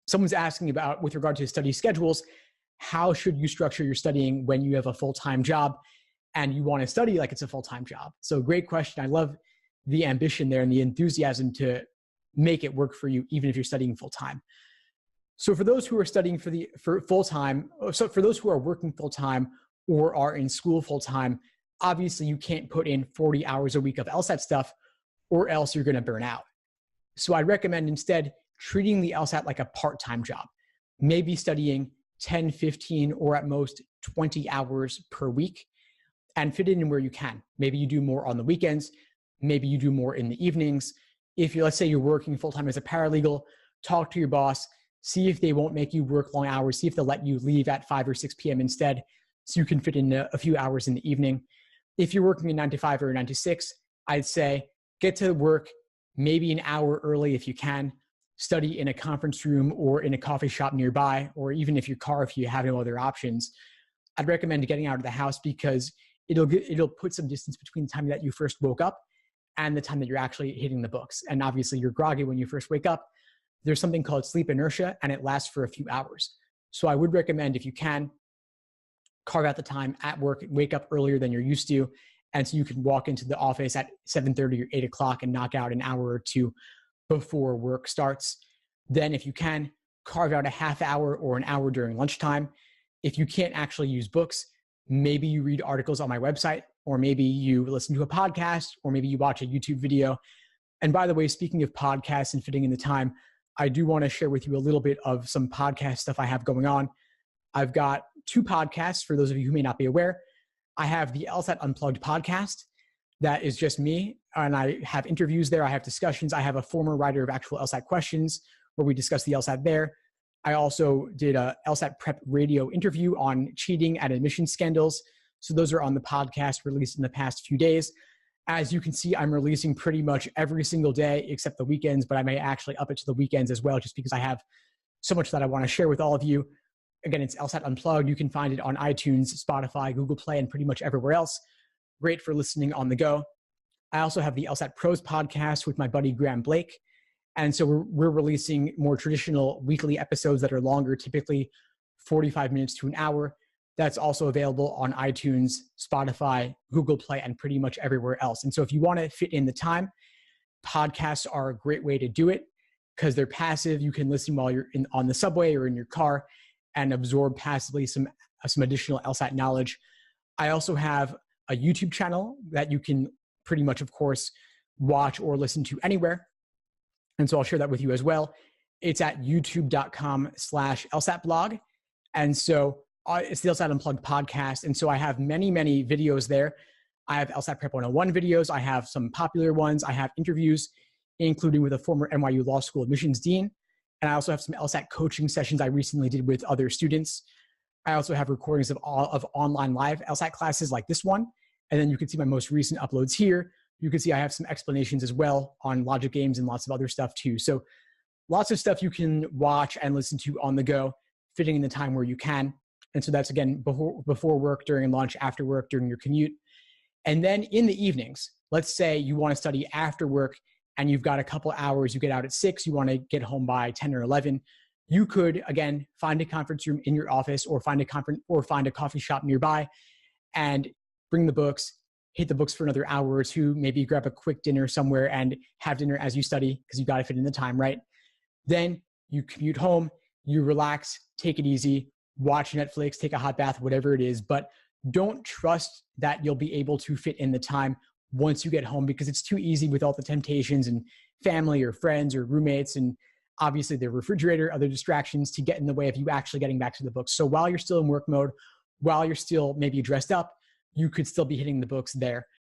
someone's asking about, with regard to study schedules, how should you structure your studying when you have a full-time job and you want to study like it's a full-time job? So great question. I love the ambition there and the enthusiasm to make it work for you, even if you're studying full-time. So for those who are studying for full-time, so for those who are working full-time or are in school full-time, obviously you can't put in 40 hours a week of LSAT stuff or else you're going to burn out. So I recommend instead treating the LSAT like a part-time job, maybe studying 10, 15, or at most 20 hours per week, and fit it in where you can. Maybe you do more on the weekends, maybe you do more in the evenings. If you, let's say you're working full-time as a paralegal, talk to your boss, see if they won't make you work long hours, see if they'll let you leave at 5 or 6 p.m. instead, so you can fit in a few hours in the evening. If you're working a 9 to 5 or a 9 to 6, I'd say get to work maybe an hour early if you can, study in a conference room or in a coffee shop nearby, or even if your car, if you have no other options. I'd recommend getting out of the house because it'll put some distance between the time that you first woke up and the time that you're actually hitting the books. And obviously you're groggy when you first wake up. There's something called sleep inertia, and it lasts for a few hours. So I would recommend, if you can, carve out the time at work, wake up earlier than you're used to, and so you can walk into the office at 7:30 or 8 o'clock and knock out an hour or two before work starts. Then if you can, carve out a half hour or an hour during lunchtime. If you can't actually use books, maybe you read articles on my website, or maybe you listen to a podcast, or maybe you watch a YouTube video. And by the way, speaking of podcasts and fitting in the time, I do want to share with you a little bit of some podcast stuff I have going on. I've got 2 podcasts for those of you who may not be aware. I have the LSAT Unplugged podcast. That is just me, and I have interviews there. I have discussions. I have a former writer of actual LSAT questions where we discuss the LSAT there. I also did a LSAT prep radio interview on cheating and admission scandals. So those are on the podcast released in the past few days. As you can see, I'm releasing pretty much every single day except the weekends, but I may actually up it to the weekends as well, just because I have so much that I want to share with all of you. Again, it's LSAT Unplugged. You can find it on iTunes, Spotify, Google Play, and pretty much everywhere else. Great for listening on the go. I also have the LSAT Pros podcast with my buddy Graham Blake. And so we're releasing more traditional weekly episodes that are longer, typically 45 minutes to an hour. That's also available on iTunes, Spotify, Google Play, and pretty much everywhere else. And so if you want to fit in the time, podcasts are a great way to do it because they're passive. You can listen while you're on the subway or in your car and absorb passively some additional LSAT knowledge. I also have a YouTube channel that you can pretty much, of course, watch or listen to anywhere. And so I'll share that with you as well. It's at youtube.com/LSAT blog. And so it's the LSAT Unplugged podcast. And so I have many, many videos there. I have LSAT Prep 101 videos. I have some popular ones. I have interviews, including with a former NYU Law School admissions dean. And I also have some LSAT coaching sessions I recently did with other students. I also have recordings of online live LSAT classes like this one. And then you can see my most recent uploads here. You can see I have some explanations as well on logic games and lots of other stuff too. So lots of stuff you can watch and listen to on the go, fitting in the time where you can. And so that's, again, before work, during lunch, after work, during your commute. And then in the evenings, let's say you want to study after work and you've got a couple hours, you get out at 6, you want to get home by 10 or 11. You could, again, find a conference room in your office or find a coffee shop nearby and bring the books, hit the books for another hour or two, maybe grab a quick dinner somewhere and have dinner as you study because you got to fit in the time, right? Then you commute home, you relax, take it easy, watch Netflix, take a hot bath, whatever it is, but don't trust that you'll be able to fit in the time once you get home because it's too easy with all the temptations and family or friends or roommates and obviously the refrigerator, other distractions to get in the way of you actually getting back to the books. So while you're still in work mode, while you're still maybe dressed up, you could still be hitting the books there.